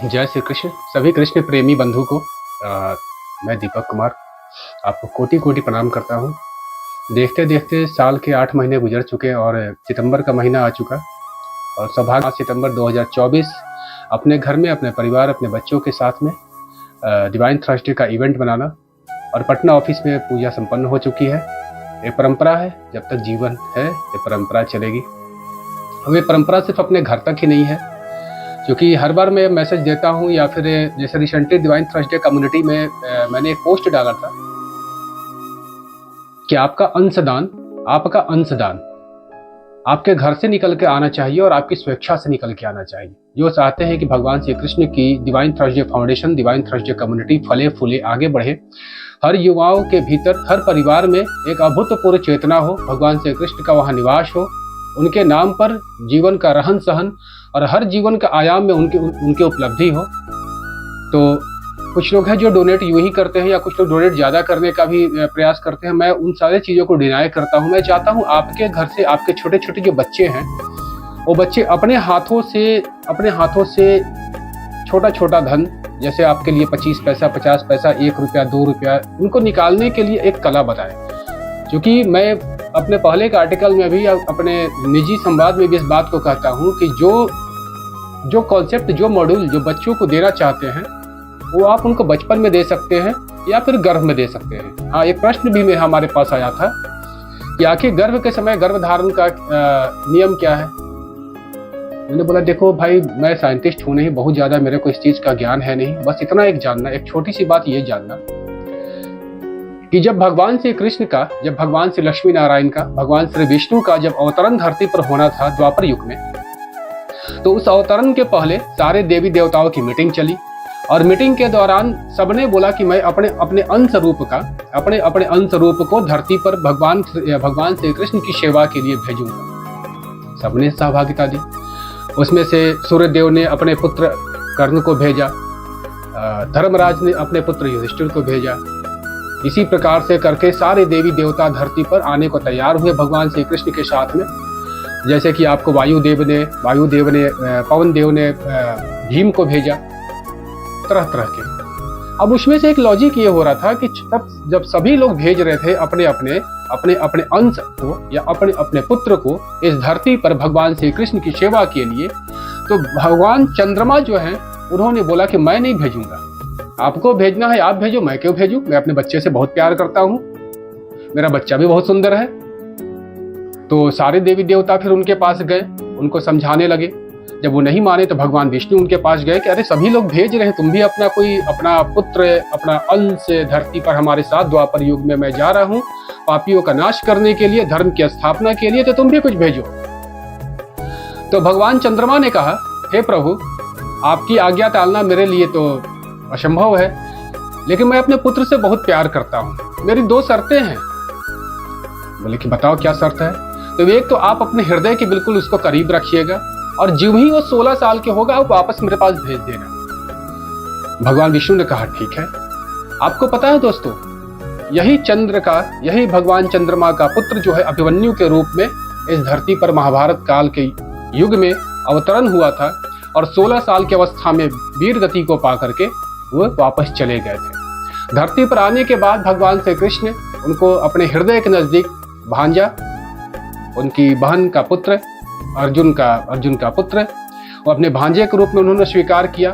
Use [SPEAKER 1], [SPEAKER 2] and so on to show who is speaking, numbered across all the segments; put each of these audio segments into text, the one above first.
[SPEAKER 1] जय श्री कृष्ण सभी कृष्ण प्रेमी बंधु को मैं दीपक कुमार आपको कोटि कोटि प्रणाम करता हूँ। देखते देखते साल के 8 महीने गुजर चुके और सितंबर का महीना आ चुका और सौभाग्य 5 सितंबर 2024 अपने घर में अपने परिवार अपने बच्चों के साथ में डिवाइन थर्सडे का इवेंट बनाना और पटना ऑफिस में पूजा संपन्न हो चुकी है। ये परंपरा है, जब तक जीवन है ये परंपरा चलेगी। अब ये परंपरा सिर्फ अपने घर तक ही नहीं है, क्योंकि हर बार मैं मैसेज देता हूँ या फिर जैसे रिसेंटली डिवाइन थर्सडे कम्युनिटी में मैंने एक पोस्ट डाला था कि आपका अंशदान आपके घर से निकल के आना चाहिए और आपकी स्वेच्छा से निकल के आना चाहिए। जो चाहते हैं कि भगवान श्री कृष्ण की divine Thursday foundation, divine Thursday community फले फूले आगे बढ़े, हर युवाओं के भीतर, हर परिवार में एक अभूतपूर्व चेतना हो, भगवान श्री कृष्ण का वहाँ निवास हो, उनके नाम पर जीवन का रहन सहन और हर जीवन का आयाम में उनके उपलब्धि हो। तो कुछ लोग हैं जो डोनेट यूं ही करते हैं या कुछ लोग डोनेट ज़्यादा करने का भी प्रयास करते हैं। मैं उन सारे चीज़ों को डिनाई करता हूं। मैं चाहता हूं आपके घर से आपके छोटे छोटे जो बच्चे हैं वो बच्चे अपने हाथों से छोटा छोटा धन, जैसे आपके लिए 25 पैसा 50 पैसा 1 रुपया 2 रुपया, उनको निकालने के लिए एक कला बताएं। क्योंकि मैं अपने पहले के आर्टिकल में भी अपने निजी संवाद में भी इस बात को कहता हूँ कि जो कॉन्सेप्ट, जो मॉड्यूल जो बच्चों को देना चाहते हैं वो आप उनको बचपन में दे सकते हैं या फिर गर्भ में दे सकते हैं। हाँ, एक प्रश्न भी हमारे पास आया था कि आखिर गर्भ के समय गर्भधारण का नियम क्या है। मैंने बोला देखो भाई, मैं साइंटिस्ट हूँ नहीं, बहुत ज़्यादा मेरे को इस चीज़ का ज्ञान है नहीं, बस इतना एक जानना, एक छोटी सी बात ये जानना कि जब भगवान श्री कृष्ण का, जब भगवान श्री लक्ष्मी नारायण का, भगवान श्री विष्णु का जब अवतरण धरती पर होना था द्वापर युग में, तो उस अवतरण के पहले सारे देवी देवताओं की मीटिंग चली और मीटिंग के दौरान सबने बोला कि मैं अपने अंश रूप को धरती पर भगवान श्री कृष्ण की सेवा के लिए भेजूंगा। सबने सहभागिता दी। उसमें से सूर्यदेव ने अपने पुत्र कर्ण को भेजा, धर्मराज ने अपने पुत्र युधिष्ठिर को भेजा। इसी प्रकार से करके सारे देवी देवता धरती पर आने को तैयार हुए भगवान श्री कृष्ण के साथ में। जैसे कि आपको वायुदेव ने पवन देव ने भीम को भेजा, तरह तरह के। अब उसमें से एक लॉजिक ये हो रहा था कि जब सभी लोग भेज रहे थे अपने अपने अंश को या अपने पुत्र को इस धरती पर भगवान श्री कृष्ण की सेवा के लिए, तो भगवान चंद्रमा जो है उन्होंने बोला कि मैं नहीं भेजूंगा, आपको भेजना है आप भेजो, मैं क्यों भेजूं, मैं अपने बच्चे से बहुत प्यार करता हूं, मेरा बच्चा भी बहुत सुंदर है। तो सारे देवी देवता फिर उनके पास गए, उनको समझाने लगे। जब वो नहीं माने तो भगवान विष्णु उनके पास गए कि अरे सभी लोग भेज रहे हैं, तुम भी अपना पुत्र, अपना अंश धरती पर हमारे साथ द्वापर युग में मैं जा रहा हूँ पापियों का नाश करने के लिए, धर्म की स्थापना के लिए, तो तुम भी कुछ भेजो। तो भगवान चंद्रमा ने कहा, हे प्रभु, आपकी आज्ञा टालना मेरे लिए तो असंभव है, लेकिन मैं अपने पुत्र से बहुत प्यार करता हूँ, मेरी 2 शर्तें हैं। बोले कि बताओ क्या शर्त है। तो एक तो आप अपने हृदय के बिल्कुल उसको करीब रखिएगा और जो ही वो 16 साल के होगा आप वापस मेरे पास भेज देना। भगवान विष्णु ने कहा ठीक है। आपको पता है दोस्तों, यही भगवान चंद्रमा का पुत्र जो है अभिमन्यु के रूप में इस धरती पर महाभारत काल के युग में अवतरण हुआ था और 16 साल की अवस्था में वीर गति को पा करके वो वापस चले गए थे। धरती पर आने के बाद भगवान श्री कृष्ण उनको अपने हृदय के नजदीक भांजा, उनकी बहन का पुत्र अर्जुन का पुत्र, और अपने भांजे के रूप में उन्होंने स्वीकार किया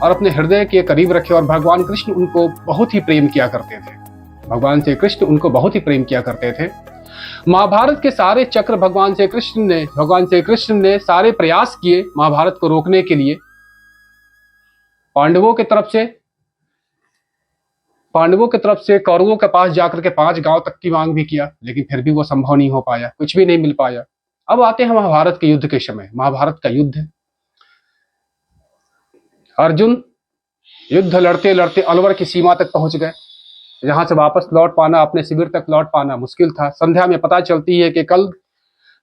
[SPEAKER 1] और अपने हृदय के करीब रखे। और भगवान कृष्ण उनको बहुत ही प्रेम किया करते थे, भगवान श्री कृष्ण उनको बहुत ही प्रेम किया करते थे। महाभारत के सारे चक्र भगवान श्री कृष्ण ने सारे प्रयास किए महाभारत को रोकने के लिए। पांडवों की तरफ से कौरवों के पास जाकर के 5 गांव तक की मांग भी किया, लेकिन फिर भी वो संभव नहीं हो पाया, कुछ भी नहीं मिल पाया। अब आते हैं महाभारत के युद्ध के समय। महाभारत का युद्ध, अर्जुन युद्ध लड़ते लड़ते अलवर की सीमा तक पहुंच गए, जहां से वापस लौट पाना, अपने शिविर तक लौट पाना मुश्किल था। संध्या में पता चलती है कि कल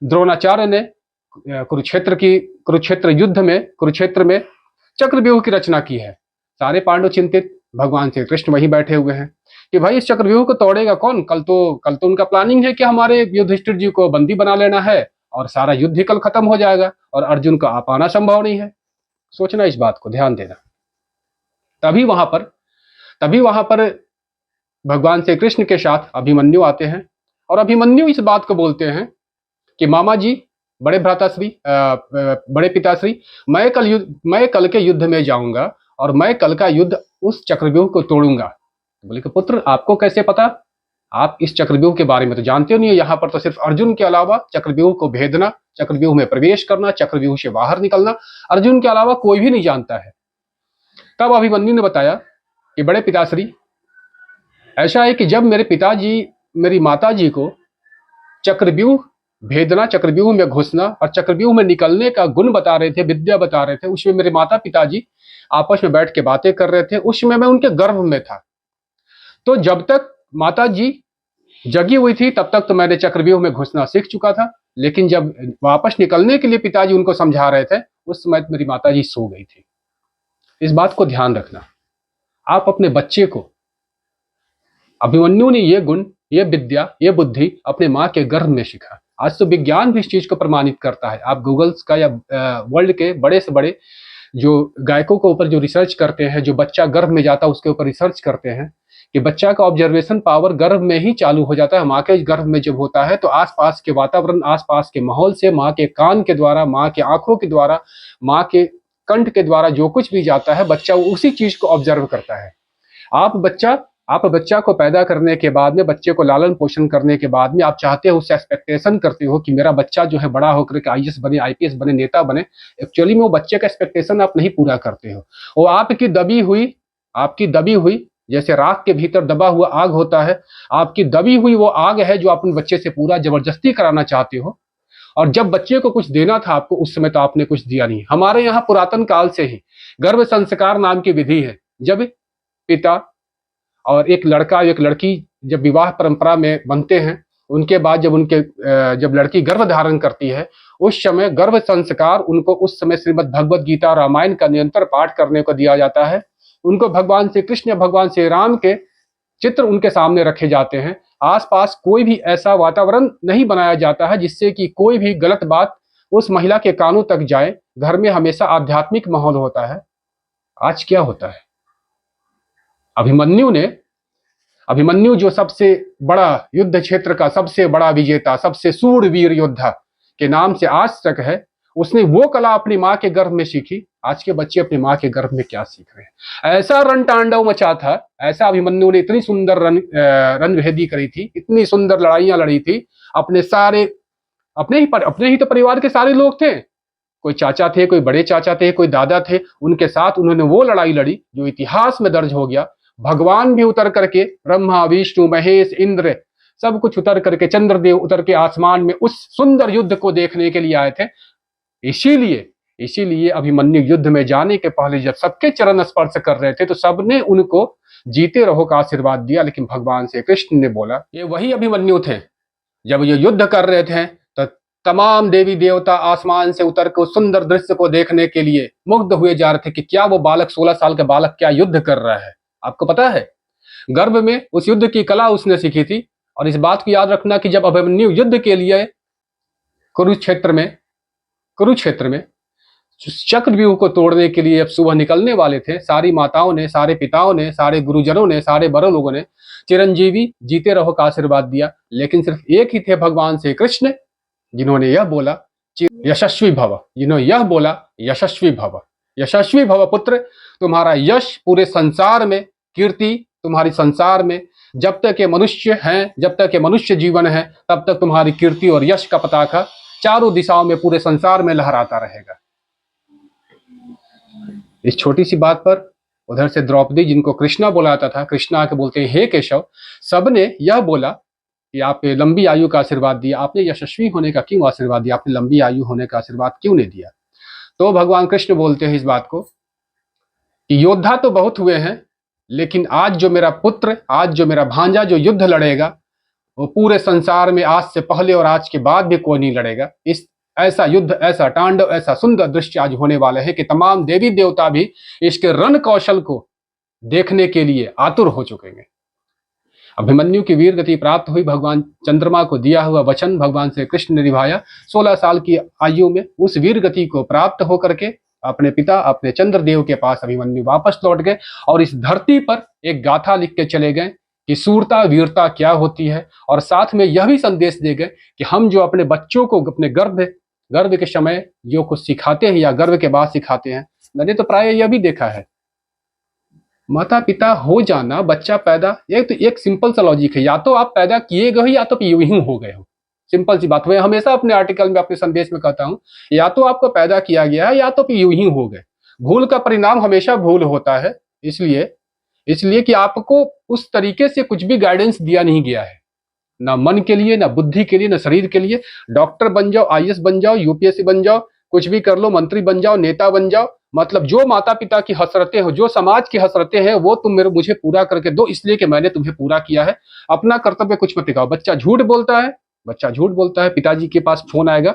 [SPEAKER 1] द्रोणाचार्य ने कुरुक्षेत्र में चक्रव्यूह की रचना की है। सारे पांडव चिंतित, भगवान श्री कृष्ण वहीं बैठे हुए हैं कि भाई इस चक्रव्यूह को तोड़ेगा कौन। कल तो उनका प्लानिंग है कि हमारे युधिष्ठिर जी को बंदी बना लेना है और सारा युद्ध ही कल खत्म हो जाएगा और अर्जुन का आ पाना संभव नहीं है। सोचना, इस बात को ध्यान देना। तभी वहां पर तभी वहां पर भगवान श्री कृष्ण के साथ अभिमन्यु आते हैं और अभिमन्यु इस बात को बोलते हैं कि मामा जी, बड़े भ्राताश्री, बड़े पिताश्री, मैं कल के युद्ध में जाऊंगा और मैं कल का युद्ध उस चक्रव्यूह को तोड़ूंगा। बोले कि पुत्र, आपको कैसे पता? आप इस चक्रव्यूह के बारे में तो जानते हो नहीं है। यहाँ पर तो सिर्फ अर्जुन के अलावा चक्रव्यूह को भेदना, चक्रव्यूह में प्रवेश करना, चक्रव्यूह से बाहर निकलना, अर्जुन के अलावा कोई भी नहीं जानता है। तब अभिमन्यु ने बताया कि बड़े पिताश्री, ऐसा है कि जब मेरे पिताजी मेरी माताजी को चक्रव्यूह भेदना, चक्रव्यूह में घुसना और चक्रव्यूह में निकलने का गुण बता रहे थे, विद्या बता रहे थे, उसमें मेरे माता पिताजी आपस में बैठ के बातें कर रहे थे। उसमें मैं उनके गर्भ में था। तो जब तक माता जी जगी हुई थी तब तक तो मैंने चक्रव्यूह में घुसना सीख चुका था, लेकिन जब वापस निकलने के लिए पिताजी उनको समझा रहे थे, उस समय मेरी माता जी सो गई थी। इस बात को ध्यान रखना। आप अपने बच्चे को, अभिमन्यु ने ये गुण, ये विद्या, ये बुद्धि अपने माँ के गर्भ में सीखा। आज तो विज्ञान भी इस चीज को प्रमाणित करता है। आप गूगल्स का या वर्ल्ड के बड़े से बड़े जो गायकों के ऊपर जो रिसर्च करते हैं, जो बच्चा गर्भ में जाता है उसके ऊपर रिसर्च करते हैं कि बच्चा का ऑब्जर्वेशन पावर गर्भ में ही चालू हो जाता है। माँ के गर्भ में जब होता है तो आसपास के वातावरण, आसपास के माहौल से, माँ के कान के द्वारा, माँ के आंखों के द्वारा, माँ के कंठ के द्वारा जो कुछ भी जाता है, बच्चा उसी चीज को ऑब्जर्व करता है। आप बच्चा को पैदा करने के बाद में, बच्चे को लालन पोषण करने के बाद में आप चाहते हो, उससे एक्सपेक्टेशन करते हो कि मेरा बच्चा जो है बड़ा होकर के आईएएस बने, आईपीएस बने, नेता बने। एक्चुअली में वो बच्चे का एक्सपेक्टेशन आप नहीं पूरा करते हो। वो आपकी दबी हुई जैसे राख के भीतर दबा हुआ आग होता है, आपकी दबी हुई वो आग है जो आप अपने बच्चे से पूरा जबरदस्ती कराना चाहते हो। और जब बच्चे को कुछ देना था आपको, उस समय तो आपने कुछ दिया नहीं। हमारे यहाँ पुरातन काल से ही गर्भ संस्कार नाम की विधि है। जब पिता और एक लड़का, एक लड़की जब विवाह परंपरा में बनते हैं, उनके बाद जब लड़की गर्भ धारण करती है, उस समय गर्भ संस्कार उनको उस समय श्रीमद् भगवद गीता, रामायण का निरंतर पाठ करने को दिया जाता है। उनको भगवान श्री कृष्ण, भगवान श्री राम के चित्र उनके सामने रखे जाते हैं। आसपास कोई भी ऐसा वातावरण नहीं बनाया जाता है जिससे कि कोई भी गलत बात उस महिला के कानों तक जाए। घर में हमेशा आध्यात्मिक माहौल होता है। आज क्या होता है? अभिमन्यु जो सबसे बड़ा युद्ध क्षेत्र का सबसे बड़ा विजेता, सबसे सूरवीर योद्धा के नाम से आज तक है, उसने वो कला अपनी माँ के गर्भ में सीखी। आज के बच्चे अपनी माँ के गर्भ में क्या सीख रहे हैं? ऐसा रण तांडव मचा था, ऐसा अभिमन्यु ने इतनी सुंदर रणभेदी करी थी, इतनी सुंदर लड़ाइयां लड़ी थी। अपने ही तो परिवार के सारे लोग थे। कोई चाचा थे, कोई बड़े चाचा थे, कोई दादा थे, उनके साथ उन्होंने वो लड़ाई लड़ी जो इतिहास में दर्ज हो गया। भगवान भी उतर करके, ब्रह्मा विष्णु महेश इंद्र सब कुछ उतर करके, चंद्रदेव उतर के आसमान में उस सुंदर युद्ध को देखने के लिए आए थे। इसीलिए अभिमन्यु युद्ध में जाने के पहले जब सबके चरण स्पर्श कर रहे थे तो सबने उनको जीते रहो का आशीर्वाद दिया। लेकिन भगवान श्री कृष्ण ने बोला, ये वही अभिमन्यु थे जब ये युद्ध कर रहे थे तो तमाम देवी देवता आसमान से उतर के उस सुंदर दृश्य को देखने के लिए मुग्ध हुए जा रहे थे कि क्या वो बालक, 16 साल का बालक क्या युद्ध कर रहा है। आपको पता है, गर्भ में उस युद्ध की कला उसने सीखी थी। और इस बात को याद रखना कि जब अभिमन्यु युद्ध के लिए कुरुक्षेत्र में चक्रव्यूह को तोड़ने के लिए अब सुबह निकलने वाले थे, सारी माताओं ने, सारे पिताओं ने, सारे गुरुजनों ने, सारे बड़े लोगों ने चिरंजीवी जीते रहो का आशीर्वाद दिया। लेकिन सिर्फ एक ही थे भगवान श्री कृष्ण जिन्होंने यह बोला यशस्वी भव, जिन्होंने यह बोला यशस्वी भव पुत्र, तुम्हारा यश पूरे संसार में, कीर्ति तुम्हारी संसार में, जब तक ये मनुष्य हैं, जब तक ये मनुष्य जीवन है, तब तक तुम्हारी कीर्ति और यश का पताका चारों दिशाओं में पूरे संसार में लहराता रहेगा। इस छोटी सी बात पर उधर से द्रौपदी, जिनको कृष्णा बुलाता था, कृष्णा आके बोलते हैं हे केशव, सबने यह बोला कि आप लंबी आयु का आशीर्वाद दिया, आपने यशस्वी होने का क्यों आशीर्वाद दिया, आपने लंबी आयु होने का आशीर्वाद क्यों नहीं दिया? तो भगवान कृष्ण बोलते हैं इस बात को कि योद्धा तो बहुत हुए हैं, लेकिन आज जो मेरा पुत्र, आज जो मेरा भांजा जो युद्ध लड़ेगा, वो पूरे संसार में आज से पहले और आज के बाद भी कोई नहीं लड़ेगा। इस ऐसा युद्ध, ऐसा तांडव, ऐसा सुंदर दृश्य आज होने वाला है कि तमाम देवी देवता भी इसके रण कौशल को देखने के लिए आतुर हो चुके हैं। अभिमन्यु की वीर गति प्राप्त हुई। भगवान चंद्रमा को दिया हुआ वचन भगवान श्री कृष्ण ने निभाया। 16 साल की आयु में उस वीर गति को प्राप्त होकर के अपने पिता अपने चंद्रदेव के पास अभिमन्यु वापस लौट गए और इस धरती पर एक गाथा लिख के चले गए कि सूरता वीरता क्या होती है, और साथ में यह भी संदेश दे गए कि हम जो अपने बच्चों को अपने गर्भ के समय जो कुछ सिखाते हैं या गर्भ के बाद सिखाते हैं, मैंने तो प्राय यह भी देखा है, माता पिता हो जाना, बच्चा पैदा, एक सिंपल सा लॉजिक है, या तो आप पैदा किए गए हो या तो यूं ही हो गए हो। सिंपल सी बात। मैं हमेशा अपने आर्टिकल में अपने संदेश में कहता हूं, या तो आपको पैदा किया गया है या तो यूं ही हो गए। भूल का परिणाम हमेशा भूल होता है, इसलिए कि आपको उस तरीके से कुछ भी गाइडेंस दिया नहीं गया है, ना मन के लिए, ना बुद्धि के लिए, ना शरीर के लिए। डॉक्टर बन जाओ, आईएएस बन जाओ, यूपीएससी बन जाओ, कुछ भी कर लो, मंत्री बन जाओ, नेता बन जाओ, मतलब जो माता पिता की हसरतें हो, जो समाज की हसरतें हैं, वो तुम मुझे पूरा करके दो, इसलिए कि मैंने तुम्हें पूरा किया है। अपना कर्तव्य कुछ मत दिखाओ। बच्चा झूठ बोलता है, पिताजी के पास फोन आएगा,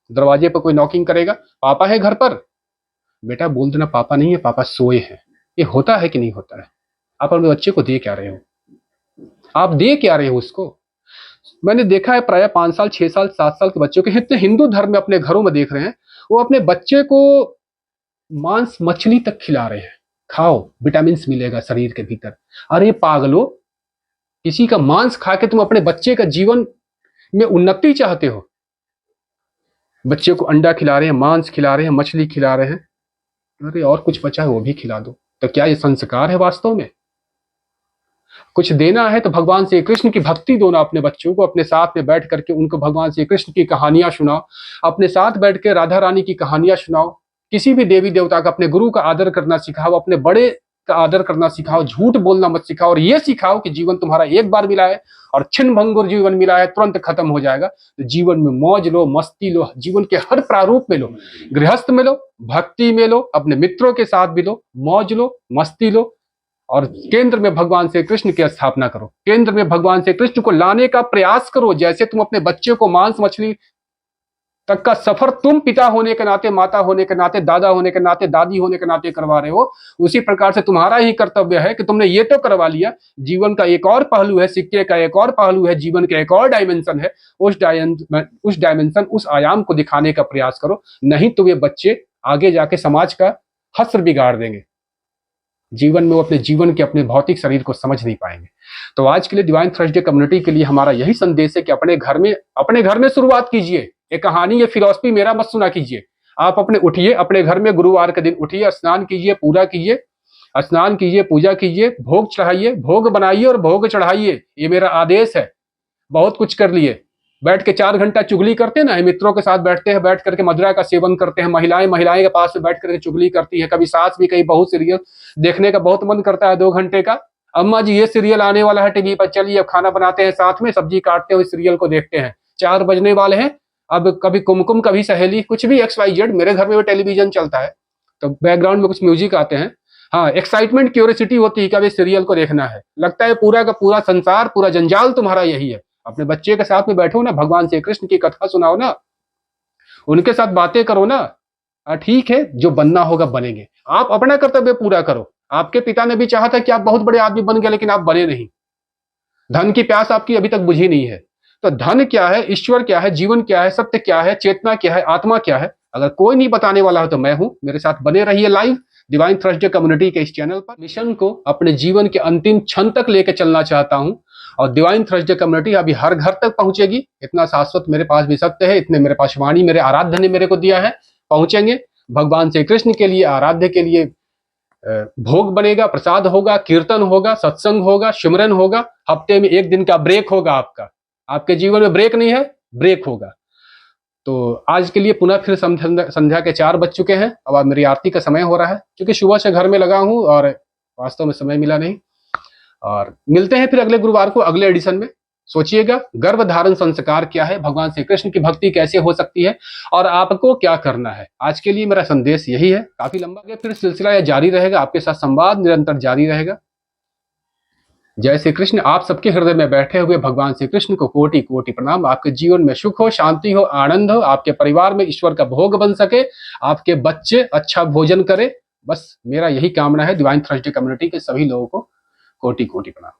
[SPEAKER 1] दरवाजे पर कोई नॉकिंग करेगा, पापा है घर पर, बेटा बोल देना पापा नहीं है, पापा सोए हैं। ये होता है कि नहीं होता है? आप अपने बच्चे को दे क्या रहे हो? आप दे क्या रहे हो उसको? मैंने देखा है प्राय 5 साल 6 साल 7 साल के बच्चों के, इतने हिंदू धर्म में अपने घरों में देख रहे हैं, वो अपने बच्चे को मांस मछली तक खिला रहे हैं, खाओ विटामिन मिलेगा शरीर के भीतर। अरे पागलो, किसी का मांस खा के तुम अपने बच्चे का जीवन में उन्नति चाहते हो? बच्चे को अंडा खिला रहे हैं, मांस खिला रहे हैं, मछली खिला रहे हैं, अरे और कुछ बचा है वो भी खिला दो। तो क्या ये संस्कार है वास्तव में? कुछ देना है तो भगवान श्री कृष्ण की भक्ति दो ना अपने बच्चों को। अपने साथ में बैठ करके उनको भगवान श्री कृष्ण की कहानियां सुनाओ, अपने साथ बैठ के राधा रानी की कहानियां सुनाओ, किसी भी देवी देवता का, अपने गुरु का आदर करना सिखाओ, अपने बड़े का आदर करना सिखाओ, झूठ बोलना मत सिखाओ, और ये सिखाओ कि जीवन तुम्हारा एक बार मिला है और छिन्न भंगुर जीवन मिला है, तुरंत खत्म हो जाएगा। तो जीवन में मौज लो, मस्ती लो, जीवन के हर प्रारूप में लो, गृहस्थ में लो, भक्ति में लो, अपने मित्रों के साथ भी लो, मौज लो, मस्ती लो, और केंद्र में भगवान श्री कृष्ण की स्थापना करो। केंद्र में भगवान श्री कृष्ण को लाने का प्रयास करो। जैसे तुम अपने बच्चे को मांस मछली तक का सफर तुम पिता होने के नाते, माता होने के नाते, दादा होने के नाते, दादी होने के नाते करवा रहे हो, उसी प्रकार से तुम्हारा ही कर्तव्य है कि तुमने ये तो करवा लिया, जीवन का एक और पहलू है, सिक्के का एक और पहलू है, जीवन का एक और डायमेंशन है, उस डायमेंशन, उस आयाम को दिखाने का प्रयास करो। नहीं तो ये बच्चे आगे जाके समाज का हश्र बिगाड़ देंगे। जीवन में वो अपने जीवन के, अपने भौतिक शरीर को समझ नहीं पाएंगे। तो आज के लिए डिवाइन थर्सडे कम्युनिटी के लिए हमारा यही संदेश है कि अपने घर में शुरुआत कीजिए। ये कहानी, ये फिलॉसफी मेरा मत सुना कीजिए। आप उठिए, अपने घर में गुरुवार के दिन उठिए, स्नान कीजिए, पूजा कीजिए, भोग चढ़ाइए, भोग बनाइए और भोग चढ़ाइए। ये मेरा आदेश है। बहुत कुछ कर लिए, बैठ के 4 घंटा चुगली करते ना, मित्रों के साथ बैठते हैं, बैठ करके मदिरा का सेवन करते हैं, महिलाएं के पास बैठ करके चुगली करती है, कभी सास भी, कहीं बहू। सीरियल देखने का बहुत मन करता है 2 घंटे का, अम्मा जी ये सीरियल आने वाला है टीवी पर, चलिए अब खाना बनाते हैं, साथ में सब्जी काटते हुए सीरियल को देखते हैं। 4 बजने वाले हैं, अब कभी कुमकुम, कभी सहेली, कुछ भी XYZ। मेरे घर में भी टेलीविजन चलता है तो बैकग्राउंड में कुछ म्यूजिक आते हैं। हाँ, एक्साइटमेंट, क्यूरियोसिटी होती है कि अभी सीरियल को देखना है। लगता है पूरा का पूरा संसार, पूरा जंजाल तुम्हारा यही है। अपने बच्चे के साथ में बैठो ना, भगवान श्री कृष्ण की कथा सुनाओ ना, उनके साथ बातें करो ना। ठीक है, जो बनना होगा बनेंगे, आप अपना कर्तव्य पूरा करो। आपके पिता ने भी चाहा था कि आप बहुत बड़े आदमी बन गए, लेकिन आप बने नहीं। धन की प्यास आपकी अभी तक बुझी नहीं है। तो धन क्या है, ईश्वर क्या है, जीवन क्या है, सत्य क्या है, चेतना क्या है, आत्मा क्या है, अगर कोई नहीं बताने वाला हो तो मैं हूं। मेरे साथ बने रहिए लाइव डिवाइन थर्सडे कम्युनिटी के इस चैनल पर। मिशन को अपने जीवन के अंतिम क्षण तक लेकर चलना चाहता हूं, और डिवाइन थर्सडे कम्युनिटी अभी हर घर तक पहुंचेगी। इतना शाश्वत मेरे पास भी सत्य है, इतने मेरे पास वाणी मेरे आराध्य ने मेरे को दिया है। पहुंचेंगे, भगवान श्री कृष्ण के लिए, आराध्य के लिए भोग बनेगा, प्रसाद होगा, कीर्तन होगा, सत्संग होगा, सिमरन होगा। हफ्ते में 1 दिन का ब्रेक होगा आपका। आपके जीवन में ब्रेक नहीं है, ब्रेक होगा। तो आज के लिए पुनः फिर संध्या के 4 बज चुके हैं। अब मेरी आरती का समय हो रहा है, क्योंकि सुबह से घर में लगा हूं और वास्तव में समय मिला नहीं। और मिलते हैं फिर अगले गुरुवार को अगले एडिशन में। सोचिएगा, गर्भ धारण संस्कार क्या है, भगवान श्री कृष्ण की भक्ति कैसे हो सकती है, और आपको क्या करना है। आज के लिए मेरा संदेश यही है। काफी लंबा फिर सिलसिला यह जारी रहेगा, आपके साथ संवाद निरंतर जारी रहेगा। जय श्री कृष्ण। आप सबके हृदय में बैठे हुए भगवान श्री कृष्ण को कोटि कोटि प्रणाम। आपके जीवन में सुख हो, शांति हो, आनंद हो, आपके परिवार में ईश्वर का भोग बन सके, आपके बच्चे अच्छा भोजन करें, बस मेरा यही कामना है। डिवाइन थर्सडे कम्युनिटी के सभी लोगों को कोटि कोटि प्रणाम।